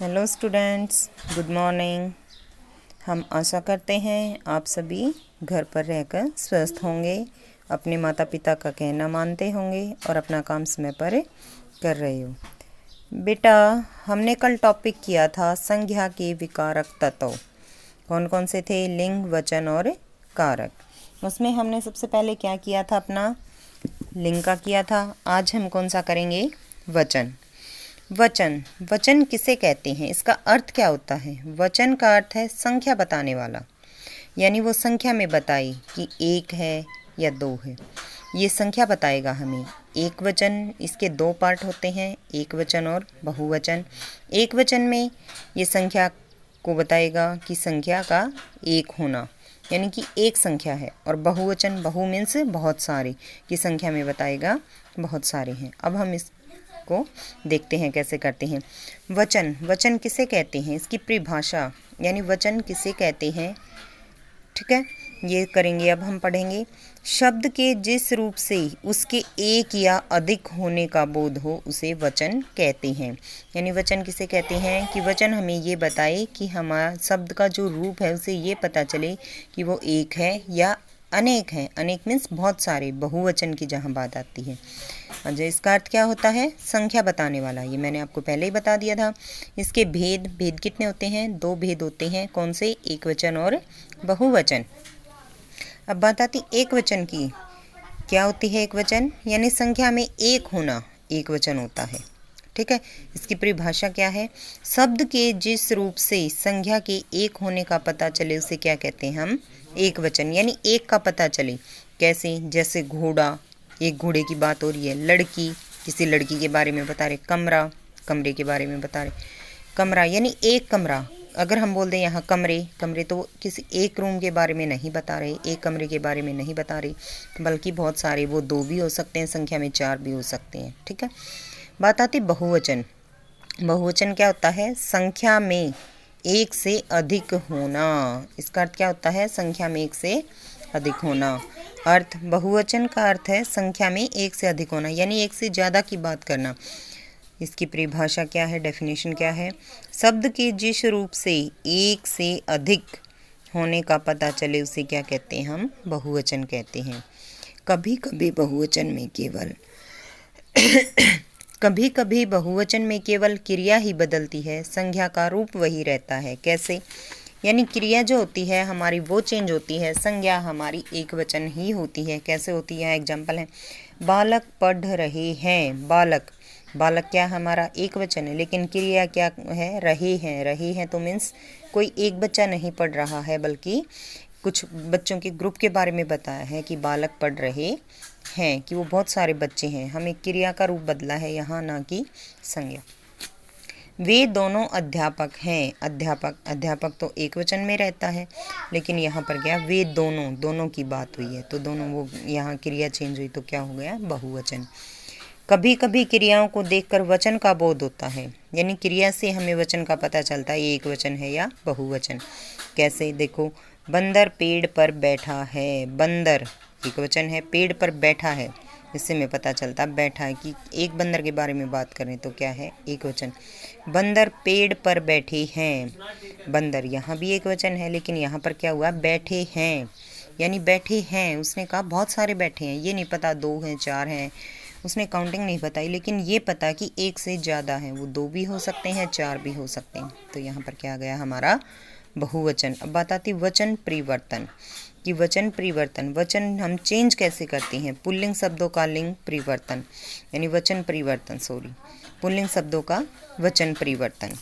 Hello students, good morning. हम आशा करते हैं आप सभी घर पर रहकर स्वस्थ होंगे, अपने माता पिता का कहना मानते होंगे और अपना काम समय पर कर रहे हो। बेटा, हमने कल टॉपिक किया था संज्ञा के विकारक तत्व। कौन कौन से थे? लिंग, वचन और कारक। उसमें हमने सबसे पहले क्या किया था? अपना लिंग का किया था। आज हम कौन सा करेंगे? वचन। वचन वचन किसे कहते हैं? इसका अर्थ क्या होता है? वचन का अर्थ है संख्या बताने वाला, यानी वो संख्या में बताए कि एक है या दो है, ये संख्या बताएगा हमें। एक वचन, इसके दो पार्ट होते हैं, एक वचन और बहुवचन। एक वचन में ये संख्या को बताएगा कि संख्या का एक होना, यानी कि एक संख्या है। और बहुवचन, बहु मीन्स बहुत सारे, की संख्या में बताएगा बहुत सारे हैं। अब हम इस को देखते हैं कैसे करते हैं। वचन वचन किसे कहते हैं? इसकी परिभाषा, यानी वचन किसे कहते हैं, ठीक है, ये करेंगे। अब हम पढ़ेंगे। शब्द के जिस रूप से उसके एक या अधिक होने का बोध हो उसे वचन कहते हैं। यानी वचन किसे कहते हैं कि वचन हमें ये बताए कि हमारा शब्द का जो रूप है उसे ये पता चले कि वो एक है या अनेक है। अनेक मीन्स बहुत सारे, बहुवचन की जहाँ बात आती है। अच्छा, इसका अर्थ क्या होता है? संख्या बताने वाला। ये मैंने आपको पहले ही बता दिया था। इसके भेद कितने होते हैं? दो भेद होते हैं। कौन से? एक वचन और बहुवचन। अब बात आती एक वचन की। क्या होती है एक वचन? यानी संख्या में एक होना एक वचन होता है, ठीक है। इसकी परिभाषा क्या है? शब्द के जिस रूप से संख्या के एक होने का पता चले उसे क्या कहते हैं हम? एक वचन। यानी एक का पता चले। कैसे? जैसे घोड़ा, एक घोड़े की बात हो रही है। लड़की, किसी लड़की के बारे में बता रहे। कमरा, कमरे के बारे में बता रहे। कमरा यानी एक कमरा। अगर हम बोल दें यहाँ कमरे, कमरे तो किसी एक रूम के बारे में नहीं बता रहे, एक कमरे के बारे में नहीं बता रहे, बल्कि बहुत सारे, वो दो भी हो सकते हैं, संख्या में चार भी हो सकते हैं, ठीक है। बात आती बहुवचन। बहुवचन क्या होता है? संख्या में एक से अधिक होना। इसका अर्थ क्या होता है? संख्या में एक से अधिक होना। अर्थ, बहुवचन का अर्थ है संख्या में एक से अधिक होना, यानी एक से ज़्यादा की बात करना। इसकी परिभाषा क्या है? डेफिनेशन क्या है? शब्द के जिस रूप से एक से अधिक होने का पता चले उसे क्या कहते हैं हम? बहुवचन कहते हैं। कभी कभी बहुवचन में केवल कभी कभी बहुवचन में केवल क्रिया ही बदलती है, संज्ञा का रूप वही रहता है। कैसे? यानी क्रिया जो होती है हमारी वो चेंज होती है, संज्ञा हमारी एक वचन ही होती है। कैसे होती है? एग्जाम्पल है, बालक पढ़ रहे हैं। बालक, बालक क्या हमारा एक वचन है, लेकिन क्रिया क्या है? रहे हैं। रहे हैं तो मीन्स कोई एक बच्चा नहीं पढ़ रहा है, बल्कि कुछ बच्चों के ग्रुप के बारे में बताया है कि बालक पढ़ रहे हैं, कि वो बहुत सारे बच्चे हैं। हमें क्रिया का रूप बदला है यहाँ, ना कि संज्ञा। वे दोनों अध्यापक हैं। अध्यापक, अध्यापक तो एक वचन में रहता है, लेकिन यहाँ पर क्या? वे दोनों, दोनों की बात हुई है तो दोनों, वो यहाँ क्रिया चेंज हुई तो क्या हो गया? बहुवचन। कभी कभी क्रियाओं को देखकर वचन का बोध होता है, यानी क्रिया से हमें वचन का पता चलता है ये एक वचन है या बहुवचन। कैसे? देखो, बंदर पेड़ पर बैठा है। बंदर एक वचन है, पेड़ पर बैठा है, इससे हमें पता चलता बैठा है कि एक बंदर के बारे में बात करें तो क्या है? एक वचन। बंदर पेड़ पर बैठे हैं। बंदर यहाँ भी एक वचन है, लेकिन यहाँ पर क्या हुआ? बैठे हैं, यानी बैठे हैं। उसने कहा बहुत सारे बैठे हैं, ये नहीं पता दो हैं चार हैं, उसने काउंटिंग नहीं बताई, लेकिन ये पता कि एक से ज़्यादा है, वो दो भी हो सकते हैं चार भी हो सकते हैं। तो यहाँ पर क्या आ गया हमारा? बहुवचन। अब बात आती वचन परिवर्तन कि वचन परिवर्तन, वचन हम चेंज कैसे करते हैं? पुल्लिंग शब्दों का लिंग परिवर्तन, यानी वचन परिवर्तन, पुल्लिंग शब्दों का वचन परिवर्तन।